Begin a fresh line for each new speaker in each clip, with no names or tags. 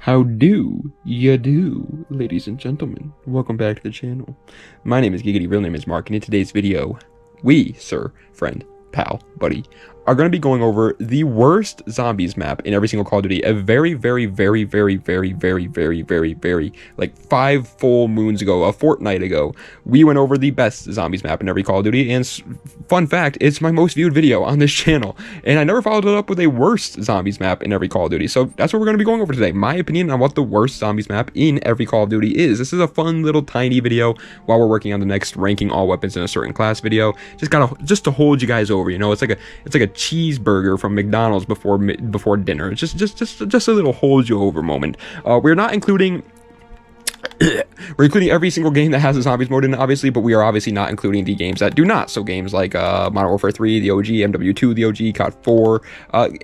How do you do, ladies and gentlemen? Welcome back to the channel. My name is Giggity, real name is Mark, and in today's video, we, sir, friend, pal, buddy, are going to be going over the worst zombies map in every single Call of Duty. A very, like 5 full moons ago, a fortnight ago, we went over the best zombies map in every Call of Duty, and fun fact, it's my most viewed video on this channel, and I never followed it up with a worst zombies map in every Call of Duty, so that's what we're going to be going over today. My opinion on what the worst zombies map in every Call of Duty is. This is a fun little tiny video while we're working on the next ranking all weapons in a certain class video. Just to hold you guys over, you know, it's like a cheeseburger from McDonald's before dinner. It's just a little hold you over moment. We're not including we're including every single game that has a zombies mode in it, obviously, but we are obviously not including the games that do not. So games like Modern Warfare 3, the OG, MW2, the OG, COD 4,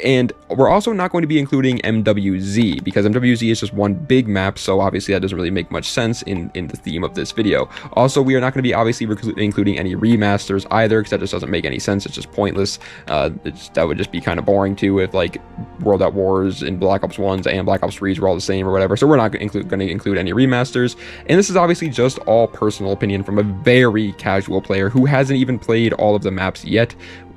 and we're also not going to be including MWZ because MWZ is just one big map, so obviously that doesn't really make much sense in the theme of this video. Also, we are not going to be obviously including any remasters either, because that just doesn't make any sense. It's just pointless. That would just be kind of boring too if like World at Wars and Black Ops 1s and Black Ops 3s were all the same or whatever. So we're not going to include any remasters. And this is obviously just all personal opinion from a very casual player who hasn't even played all of the maps yet,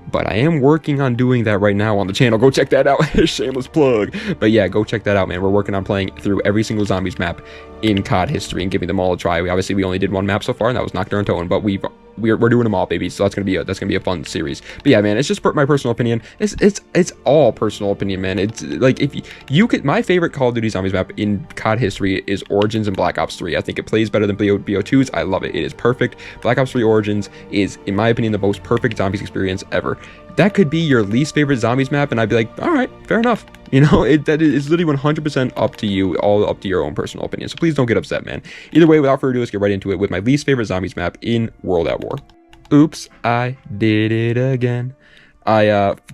but I am working on doing that right now on the channel. Go check that out. Shameless plug. But yeah, go check that out, man. We're working on playing through every single zombies map in COD history and giving them all a try. We only did one map so far, and that was Nocturne and Towing, but we're doing them all, baby. So that's gonna be a fun series. But yeah, man, it's just my personal opinion. It's all personal opinion, man. It's like if you could, my favorite Call of Duty zombies map in COD history is Origins and Black Ops 3. I think it plays better than BO2's. I love it. It is perfect. Black Ops 3 Origins is, in my opinion, the most perfect zombies experience ever. That could be your least favorite zombies map, and I'd be like, all right, fair enough. You know, that is literally 100% up to you, all up to your own personal opinion. So please don't get upset, man. Either way, without further ado, let's get right into it with my least favorite zombies map in World at War. Oops, I did it again.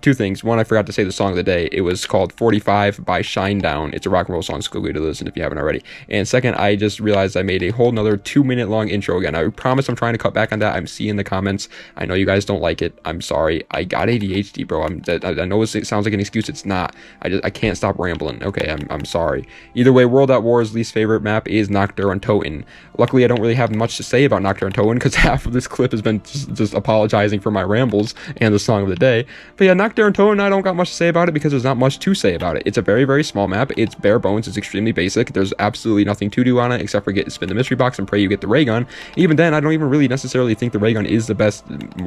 Two things. One, I forgot to say the song of the day. It was called 45 by Shinedown. It's a rock and roll song, so go to listen if you haven't already. And second, I just realized I made a whole nother 2-minute long intro again. I promise I'm trying to cut back on that. I'm seeing the comments. I know you guys don't like it. I'm sorry. I got ADHD, bro. I know it sounds like an excuse. It's not. I can't stop rambling. Okay, I'm sorry. Either way, World at War's least favorite map is Nocturne and Towing. Luckily, I don't really have much to say about Nocturne and Towing because half of this clip has been just apologizing for my rambles and the song of the day. But yeah, Nocturne and Towing, I don't got much to say about it because there's not much to say about it. It's a very small map. It's bare bones. It's extremely basic. There's absolutely nothing to do on it except for spin the mystery box and pray you get the ray gun. Even then, I don't even really necessarily think the ray gun is the best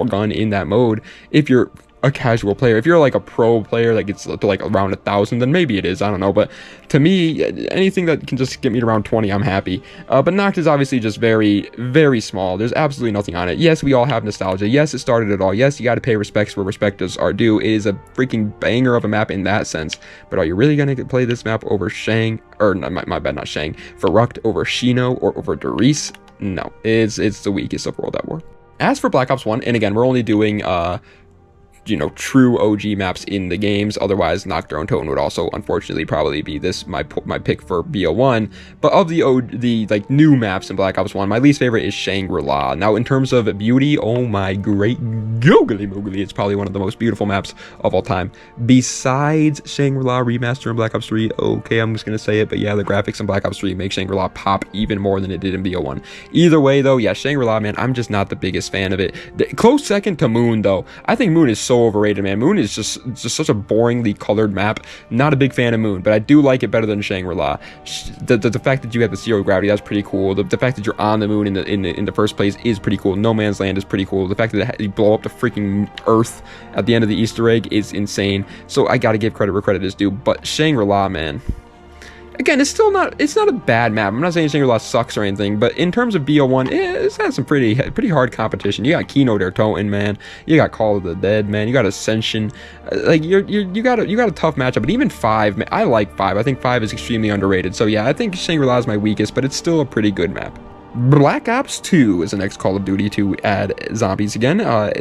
gun in that mode if you're a casual player. If you're like a pro player that gets to like around 1,000, then maybe it is. I don't know, but to me, anything that can just get me to around 20, I'm happy. But Noct is obviously just very small. There's absolutely nothing on it. Yes, we all have nostalgia. Yes, it started it all. Yes, you got to pay respects where respect are due. It is a freaking banger of a map in that sense. But are you really gonna play this map over Shang, or my bad, not Shang, Verrucht over Shino or over Darius? No, it's the weakest of World at War. As for Black Ops 1, and again, we're only doing you know, true OG maps in the games. Otherwise, Nocturne and Towing would also unfortunately probably be my pick for BO1. But of the like new maps in Black Ops 1, my least favorite is Shangri-La. Now, in terms of beauty, oh my great googly moogly, it's probably one of the most beautiful maps of all time. Besides Shangri-La Remastered in Black Ops 3, okay, I'm just gonna say it, but yeah, the graphics in Black Ops 3 make Shangri-La pop even more than it did in BO1. Either way, though, yeah, Shangri-La, man, I'm just not the biggest fan of it. Close second to Moon, though. I think Moon is so overrated, man. Moon is just such a boringly colored map. Not a big fan of Moon, but I do like it better than Shangri-La. The fact that you have the zero gravity, that's pretty cool. The fact that you're on the moon in the first place is pretty cool. No Man's Land is pretty cool. The fact that you blow up the freaking Earth at the end of the Easter egg is insane. So I gotta give credit where credit is due. But Shangri-La, man, again, it's not a bad map. I'm not saying Shangri-La sucks or anything, but in terms of BO1, it's had some pretty hard competition. You got Kino der Toten, man. You got Call of the Dead, man. You got Ascension. Like you got a tough matchup. But even 5, man, I like 5. I think 5 is extremely underrated. So yeah, I think Shangri-La is my weakest, but it's still a pretty good map. Black Ops 2 is the next Call of Duty to add zombies again.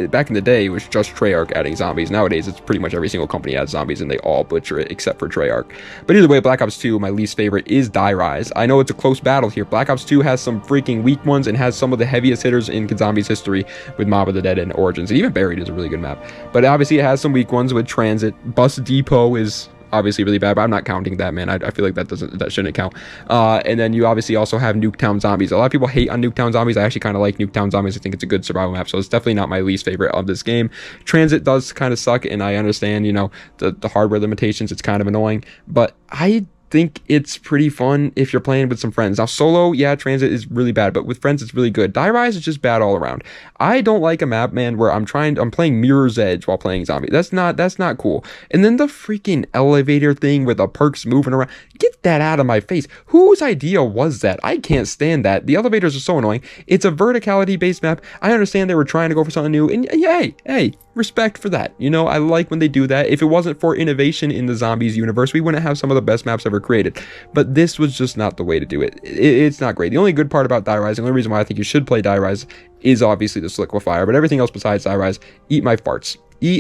Back in the day, it was just Treyarch adding zombies. Nowadays, it's pretty much every single company adds zombies, and they all butcher it except for Treyarch. But either way, Black Ops 2, my least favorite, is Die Rise. I know it's a close battle here. Black Ops 2 has some freaking weak ones and has some of the heaviest hitters in zombies history with Mob of the Dead and Origins. And even Buried is a really good map. But obviously, it has some weak ones with Transit. Bus Depot is obviously really bad, but I'm not counting that, man. I feel like that shouldn't count. And then you obviously also have Nuketown Zombies. A lot of people hate on Nuketown Zombies. I actually kind of like Nuketown Zombies. I think it's a good survival map, so it's definitely not my least favorite of this game. Transit does kind of suck, and I understand, you know, the hardware limitations. It's kind of annoying, but I think it's pretty fun if you're playing with some friends. Now solo, yeah, Transit is really bad, but with friends it's really good. Die Rise is just bad all around. I don't like a map, man, where I'm playing Mirror's Edge while playing Zombie. That's not cool. And then the freaking elevator thing with the perks moving around, get that out of my face. Whose idea was that? I can't stand that. The elevators are so annoying. It's a verticality based map. I understand they were trying to go for something new, and hey, respect for that. You know, I like when they do that. If it wasn't for innovation in the Zombies universe, we wouldn't have some of the best maps ever created. But this was just not the way to do it. It's not great. The only good part about Die Rise, the only reason why I think you should play Die Rise, is obviously the liquefier, but everything else besides Die Rise, eat my farts.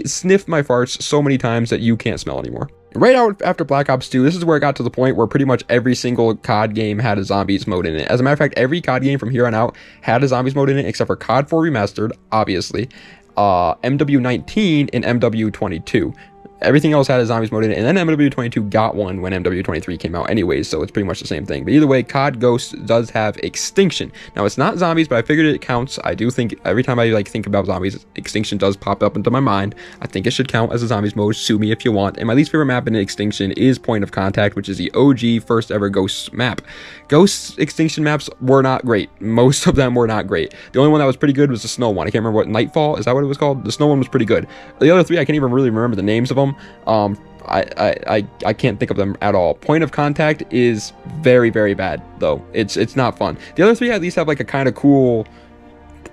Sniff my farts so many times that you can't smell anymore. Right out after Black Ops 2, this is where it got to the point where pretty much every single COD game had a zombies mode in it. As a matter of fact, every COD game from here on out had a zombies mode in it, except for COD 4 Remastered, obviously, MW19 and MW22. Everything else had a zombies mode in it, and then MW22 got one when MW23 came out anyways, so it's pretty much the same thing. But either way, COD Ghost does have Extinction. Now, it's not zombies, but I figured it counts. I do think every time I think about zombies, Extinction does pop up into my mind. I think it should count as a zombies mode. Sue me if you want. And my least favorite map in Extinction is Point of Contact, which is the OG first ever Ghost map. Ghost Extinction maps were not great. Most of them were not great. The only one that was pretty good was the snow one. I can't remember what, Nightfall, is that what it was called? The snow one was pretty good. The other three, I can't even really remember the names of them. I can't think of them at all. Point of Contact is very, very bad though. It's not fun. The other three at least have like a kind of cool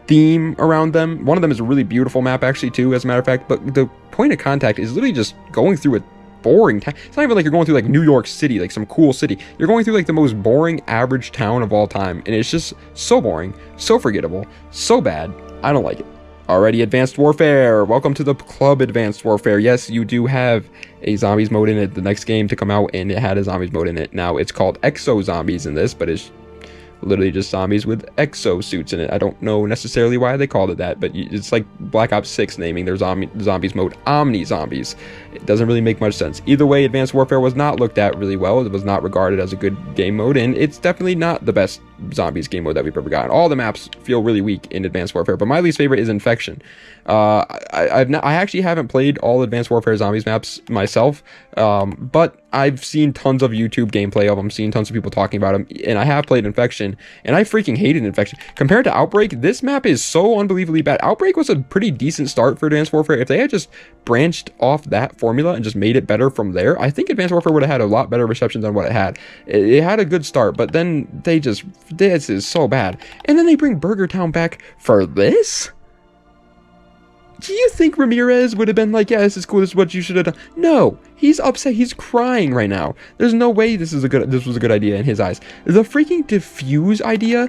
theme around them. One of them is a really beautiful map actually too, as a matter of fact, but the Point of Contact is literally just going through a boring town. It's not even like you're going through like New York City, like some cool city. You're going through like the most boring average town of all time, and it's just so boring, so forgettable, so bad. I don't like it. Alrighty, Advanced Warfare. Welcome to the club, Advanced Warfare. Yes, you do have a zombies mode in it. The next game to come out, and it had a zombies mode in it. Now, it's called Exo Zombies in this, but it's literally just zombies with exo suits in it. I don't know necessarily why they called it that, but it's like Black Ops 6 naming their zombies mode Omni Zombies. It doesn't really make much sense. Either way, Advanced Warfare was not looked at really well. It was not regarded as a good game mode, and it's definitely not the best zombies game mode that we've ever gotten. All the maps feel really weak in Advanced Warfare, but my least favorite is Infection. I actually haven't played all Advanced Warfare zombies maps myself, but I've seen tons of YouTube gameplay of them, seen tons of people talking about them, and I have played Infection, and I freaking hated Infection. Compared to Outbreak, this map is so unbelievably bad. Outbreak was a pretty decent start for Advanced Warfare. If they had just branched off that formula and just made it better from there, I think Advanced Warfare would have had a lot better reception than what it had. It had a good start, but then this is so bad. And then they bring Burger Town back for this? Do you think Ramirez would have been like, yeah, this is cool, this is what you should have done? No, he's upset, he's crying right now. There's no way this was a good idea in his eyes. The freaking defuse idea?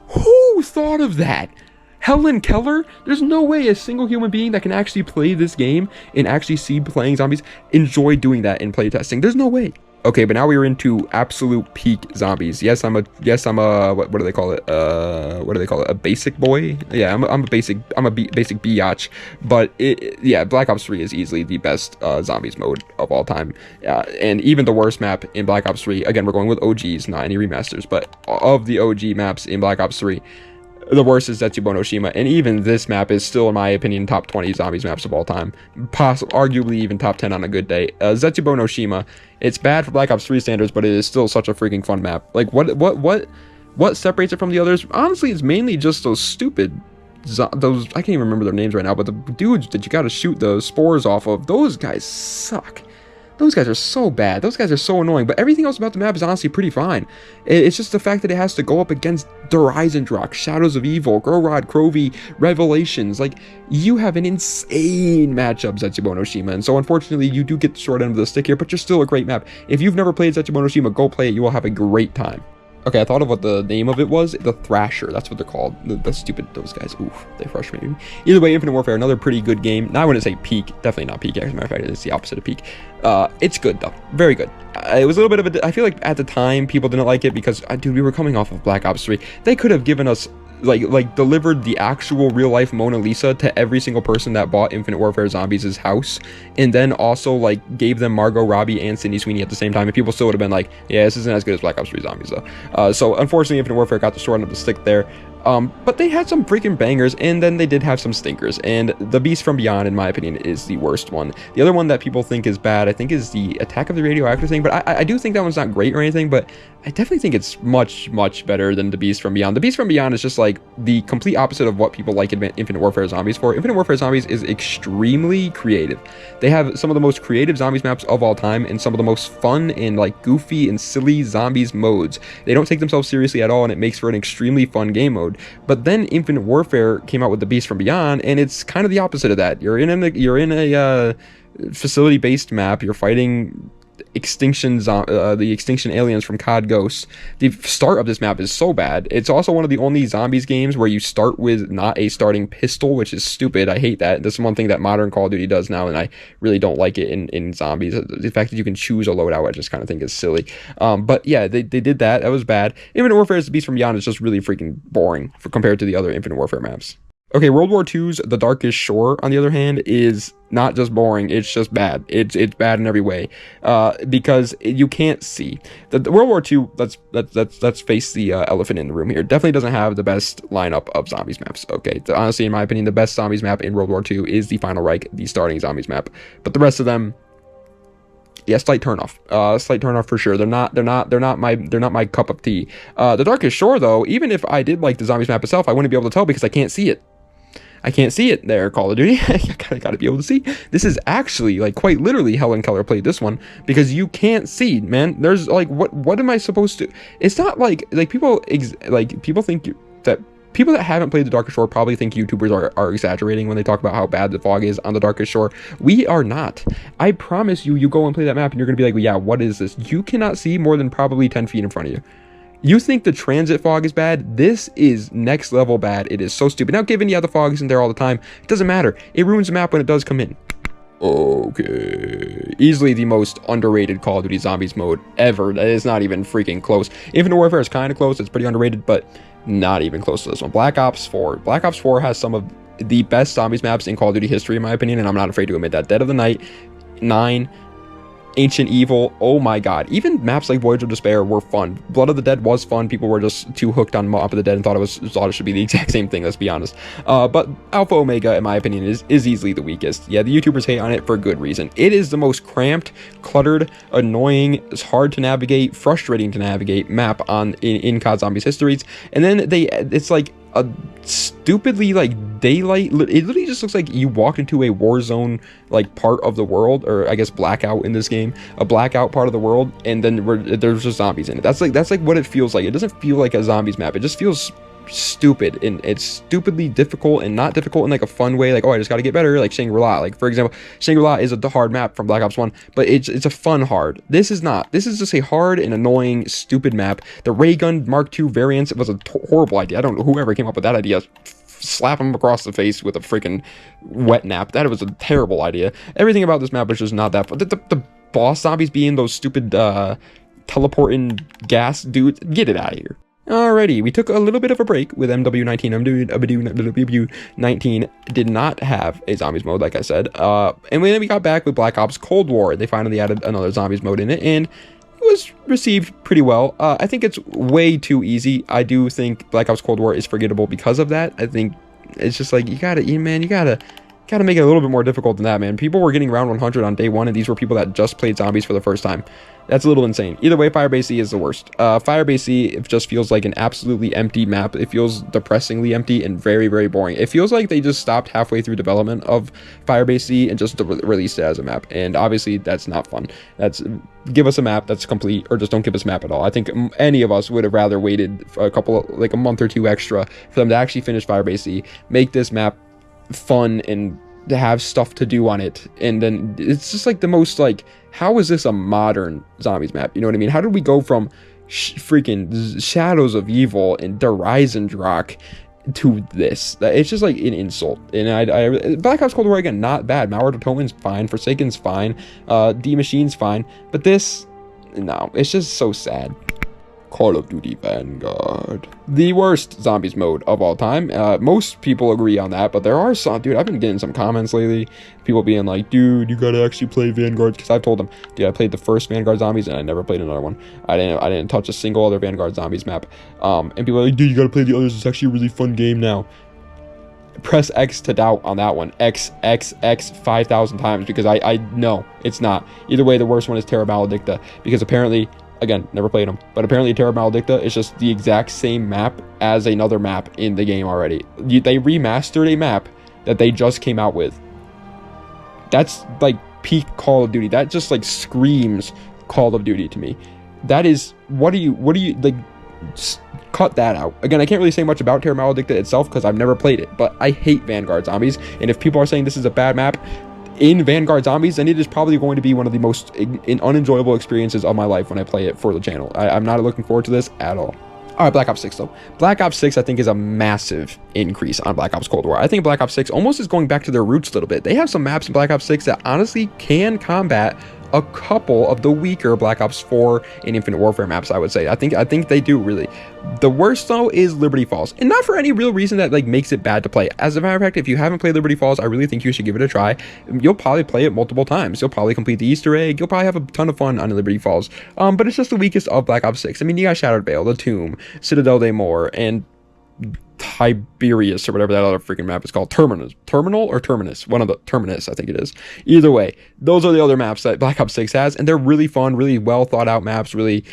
Who thought of that? Helen Keller? There's no way a single human being that can actually play this game and actually see playing zombies enjoy doing that in playtesting. There's no way. Okay, but now we are into absolute peak zombies. Yes, I'm a what do they call it? What do they call it? A basic boy? Yeah, I'm a basic biatch. But yeah, Black Ops 3 is easily the best zombies mode of all time. And even the worst map in Black Ops 3. Again, we're going with OGs, not any remasters, but of the OG maps in Black Ops 3. The worst is Zetsubo no Shima, and even this map is still, in my opinion, top 20 zombies maps of all time. Arguably even top 10 on a good day. Zetsubo no Shima, it's bad for Black Ops 3 standards, but it is still such a freaking fun map. Like, what separates it from the others? Honestly, it's mainly just those stupid, those, I can't even remember their names right now, but the dudes that you gotta shoot the spores off of, those guys suck. Those guys are so bad. Those guys are so annoying. But everything else about the map is honestly pretty fine. It's just the fact that it has to go up against Horizondrock, Shadows of Evil, Gorod, Crovey, Revelations. Like, you have an insane matchup, Zetsubo no Shima. And so, unfortunately, you do get the short end of the stick here, but you're still a great map. If you've never played Zetsubo no Shima, go play it. You will have a great time. Okay, I thought of what the name of it was. The Thrasher. That's what they're called. The stupid, those guys. Oof, they frustrate me. Either way, Infinite Warfare, another pretty good game. Now, I wouldn't say peak. Definitely not peak. As a matter of fact, it's the opposite of peak. It's good, though. Very good. It was a little bit of a... I feel like at the time, people didn't like it because, dude, we were coming off of Black Ops 3. They could have given us like delivered the actual real life Mona Lisa to every single person that bought Infinite Warfare Zombies' house, and then also like gave them Margot Robbie and Sydney Sweeney at the same time, and people still would have been like, yeah, this isn't as good as Black Ops 3 Zombies though. So unfortunately, Infinite Warfare got the short end of the stick there. But they had some freaking bangers, and then they did have some stinkers, and the Beast from Beyond, in my opinion, is the worst one. The other one that people think is bad, I think, is the Attack of the Radioactive thing, but I do think that one's not great or anything, but I definitely think it's much, much better than the Beast from Beyond. The Beast from Beyond is just like the complete opposite of what people like Infinite Warfare Zombies for. Infinite Warfare Zombies is extremely creative. They have some of the most creative zombies maps of all time, and some of the most fun and like goofy and silly zombies modes. They don't take themselves seriously at all, and it makes for an extremely fun game mode. But then Infinite Warfare came out with the Beast from Beyond, and it's kind of the opposite of that. You're in a facility-based map. You're fighting the Extinction aliens from COD Ghosts. The start of this map is so bad. It's also one of the only zombies games where you start with not a starting pistol, which is stupid. I hate that. That's one thing that modern Call of Duty does now, and I really don't like it in zombies. The fact that you can choose a loadout, I just kind of think is silly. But yeah, they did that. That was bad. Infinite Warfare's The Beast from Beyond is just really freaking boring compared to the other Infinite Warfare maps. Okay, World War II's The Darkest Shore, on the other hand, is not just boring, it's just bad. It's bad in every way, because you can't see. The World War II, let's face the elephant in the room here, definitely doesn't have the best lineup of zombies maps, okay? Honestly, in my opinion, the best zombies map in World War II is the Final Reich, the starting zombies map. But the rest of them, yeah, slight turnoff for sure. They're not my cup of tea. The Darkest Shore, though, even if I did like the zombies map itself, I wouldn't be able to tell because I can't see it. I can't see it there, Call of Duty. I gotta be able to see. This is actually, like, quite literally Helen Keller played this one, because you can't see, man. There's, like, what am I supposed to... It's not like people think that... People that haven't played The Darkest Shore probably think YouTubers are exaggerating when they talk about how bad the fog is on The Darkest Shore. We are not. I promise you, you go and play that map, and you're gonna be like, well, yeah, what is this? You cannot see more than probably 10 feet in front of you. You think the transit fog is bad? This is next level bad. It is so stupid. Now, given, yeah, the fog isn't there all the time, it doesn't matter. It ruins the map when it does come in. Okay. Easily the most underrated Call of Duty Zombies mode ever. That is not even freaking close. Infinite Warfare is kind of close. It's pretty underrated, but not even close to this one. Black Ops 4. Black Ops 4 has some of the best zombies maps in Call of Duty history, in my opinion, and I'm not afraid to admit that. Dead of the Night, 9, Ancient Evil, oh my god. Even maps like Voyage of Despair were fun. Blood of the Dead was fun. People were just too hooked on Mob of the Dead and thought it should be the exact same thing, let's be honest. But Alpha Omega, in my opinion, is easily the weakest. Yeah, the YouTubers hate on it for good reason. It is the most cramped, cluttered, annoying, it's hard to navigate, frustrating to navigate map in COD Zombies histories. And then it's like a stupidly like daylight. It literally just looks like you walked into a war zone like part of the world, or I guess blackout in this game, a blackout part of the world, and then there's just zombies in it. That's like what it feels like. It doesn't feel like a zombies map. It just feels stupid, and it's stupidly difficult, and not difficult in like a fun way, like, oh, I just got to get better, like Shangri-La. Like, for example, Shangri-La is a hard map from Black Ops 1, but it's a fun hard. This is not. This is just a hard and annoying, stupid map. The ray gun Mark II variants, it was a horrible idea. I don't know whoever came up with that idea. Slap him across the face with a freaking wet nap. That was a terrible idea. Everything about this map is just not that fun. The boss zombies being those stupid teleporting gas dudes, get it out of here. Alrighty, we took a little bit of a break with MW19. MW19 did not have a zombies mode, like I said. And then we got back with Black Ops Cold War. They finally added another zombies mode in it, and it was received pretty well. I think it's way too easy. I do think Black Ops Cold War is forgettable because of that. I think it's just like, you gotta make it a little bit more difficult than that, man. People were getting round 100 on day one, and these were people that just played zombies for the first time. That's a little insane. Either way, Firebase C is the worst. Firebase C, it just feels like an absolutely empty map. It feels depressingly empty and very, very boring. It feels like they just stopped halfway through development of Firebase C and just released it as a map. And obviously, that's not fun. Give us a map that's complete, or just don't give us a map at all. I think any of us would have rather waited for a month or two extra for them to actually finish Firebase C, make this map fun and to have stuff to do on it. And then it's just like the most, like, how is this a modern zombies map? You know what I mean? How did we go from freaking Shadows of Evil and Der Riesendrock to this? It's just like an insult. And Black Ops Cold War, again, not bad. Malware Totemon's fine, Forsaken's fine, D Machine's fine, but this, no, it's just so sad. Call of Duty Vanguard. The worst zombies mode of all time. Most people agree on that, but there are some, dude, I've been getting some comments lately. People being like, dude, you gotta actually play Vanguard, because I've told them, dude, I played the first Vanguard Zombies and I never played another one. I didn't touch a single other Vanguard Zombies map. And people are like, dude, you gotta play the others, it's actually a really fun game now. Press X to doubt on that one. X 5,000 times, because I know it's not. Either way, the worst one is Terra Maledicta, because apparently, again, never played them, but apparently Terra Maledicta is just the exact same map as another map in the game already. They remastered a map that they just came out with. That's like peak Call of Duty. That just like screams Call of Duty to me. That is, what do you like, cut that out. Again, I can't really say much about Terra Maledicta itself because I've never played it, but I hate Vanguard Zombies, and if people are saying this is a bad map in Vanguard Zombies, then it is probably going to be one of the most unenjoyable experiences of my life when I play it for the channel. I'm not looking forward to this at all. All right, Black Ops 6 though. Black Ops 6 I think is a massive increase on Black Ops Cold War. I think Black Ops 6 almost is going back to their roots a little bit. They have some maps in Black Ops 6 that honestly can combat a couple of the weaker Black Ops 4 and Infinite Warfare maps, I would say. I think they do, really. The worst though is Liberty Falls, and not for any real reason that like makes it bad to play. As a matter of fact, if you haven't played Liberty Falls, I really think you should give it a try. You'll probably play it multiple times. You'll probably complete the Easter egg. You'll probably have a ton of fun on Liberty Falls. But it's just the weakest of Black Ops 6. I mean, you got Shattered Vale, The Tomb, Citadel de Mor, and Tiberius, or whatever that other freaking map is called. Terminal or Terminus? One of the Terminus, I think it is. Either way, those are the other maps that Black Ops 6 has, and they're really fun, really well thought out maps, really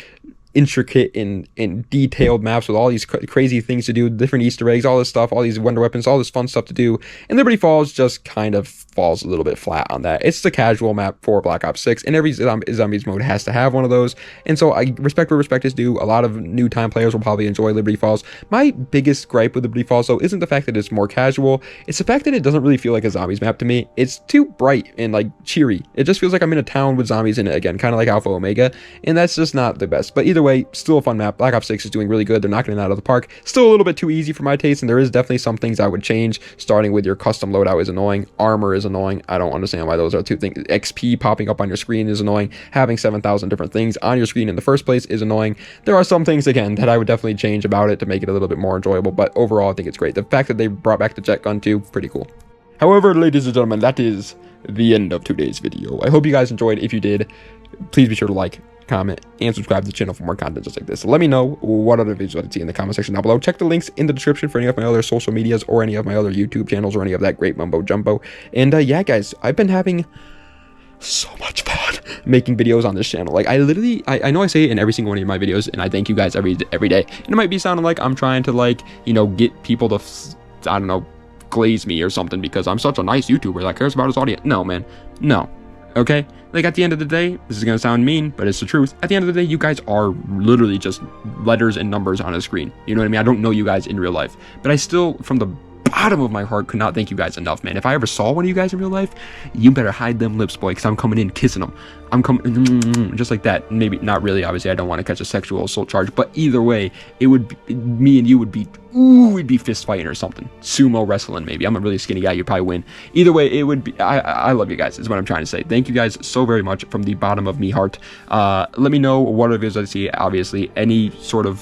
intricate and detailed maps with all these crazy things to do, different Easter eggs, all this stuff, all these wonder weapons, all this fun stuff to do. And Liberty Falls just kind of falls a little bit flat on that. It's the casual map for Black Ops 6, and every zombies mode has to have one of those. And so I respect where respect is due. A lot of new time players will probably enjoy Liberty Falls. My biggest gripe with Liberty Falls though isn't the fact that it's more casual, it's the fact that it doesn't really feel like a zombies map to me. It's too bright and like cheery. It just feels like I'm in a town with zombies in it again, kind of like Alpha Omega, and that's just not the best. But either way, still a fun map. Black Ops 6 is doing really good. They're knocking it out of the park. Still a little bit too easy for my taste, and there is definitely some things I would change. Starting with your custom loadout is annoying. Armor is annoying. I don't understand why those are two things. XP popping up on your screen is annoying. Having 7,000 different things on your screen in the first place is annoying. There are some things, again, that I would definitely change about it to make it a little bit more enjoyable, but overall, I think it's great. The fact that they brought back the jet gun too, pretty cool. However, ladies and gentlemen, that is the end of today's video. I hope you guys enjoyed. If you did, please be sure to like, comment, and subscribe to the channel for more content just like this. Let me know what other videos you'd like to see in the comment section down below. Check the links in the description for any of my other social medias or any of my other YouTube channels or any of that great mumbo jumbo. And yeah, guys, I've been having so much fun making videos on this channel. Like, I know I say it in every single one of my videos, and I thank you guys every day. And it might be sounding like I'm trying to, like, you know, get people to, I don't know, glaze me or something because I'm such a nice YouTuber that cares about his audience. No, man. No. Okay? Like, at the end of the day, this is gonna sound mean, but it's the truth. At the end of the day, you guys are literally just letters and numbers on a screen. You know what I mean? I don't know you guys in real life, but I still, from the bottom of my heart, could not thank you guys enough, man. If I ever saw one of you guys in real life, you better hide them lips, boy, because I'm coming in kissing them. I'm coming just like that. Maybe not really, obviously. I don't want to catch a sexual assault charge, but either way, it would be, me and you would be, ooh, we'd be fist fighting or something. Sumo wrestling, maybe. I'm a really skinny guy. You'd probably win. Either way, it would be. I love you guys, is what I'm trying to say. Thank you guys so very much from the bottom of me heart. Let me know what other videos I see. Obviously, any sort of,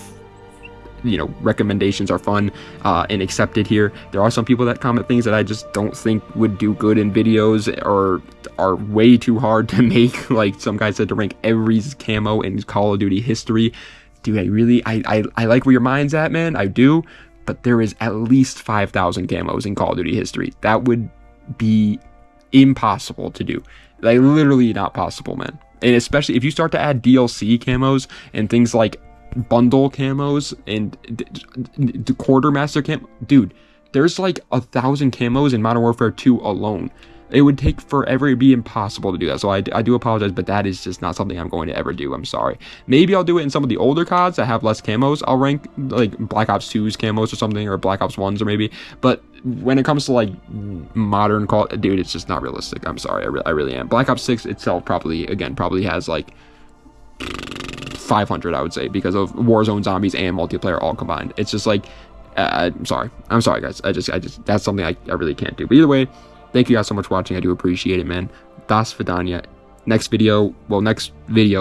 you know, recommendations are fun and accepted here. There are some people that comment things that I just don't think would do good in videos or are way too hard to make. Like some guy said to rank every camo in Call of Duty history. Dude, I like where your mind's at, man. I do, but there is at least 5,000 camos in Call of Duty history. That would be impossible to do. Like, literally not possible, man. And especially if you start to add DLC camos and things like bundle camos and the quartermaster cam, dude, there's like 1,000 camos in Modern Warfare 2 alone. It would take forever. It'd be impossible to do that. So I do apologize, but that is just not something I'm going to ever do. I'm sorry. Maybe I'll do it in some of the older CODs that have less camos. I'll rank like Black Ops 2's camos or something, or Black Ops 1's or maybe. But when it comes to like modern Call, dude, it's just not realistic. I'm sorry. I really am. Black Ops 6 itself probably has like 500, I would say, because of Warzone zombies and multiplayer all combined. It's just like, I'm sorry guys. I just that's something I really can't do. But either way, thank you guys so much for watching. I do appreciate it, man. Das Vidania. Next video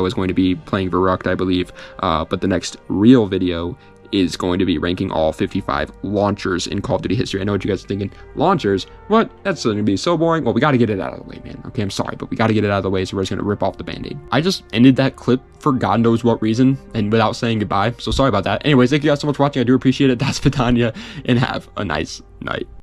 is going to be playing Verrucht, I believe, but the next real video is going to be ranking all 55 launchers in Call of Duty history. I know what you guys are thinking, launchers? What? That's going to be so boring. Well, we got to get it out of the way, man. Okay, I'm sorry, but we got to get it out of the way, so we're just going to rip off the band-aid. I just ended that clip for God knows what reason, and without saying goodbye, so sorry about that. Anyways, thank you guys so much for watching. I do appreciate it. That's Vitania, and have a nice night.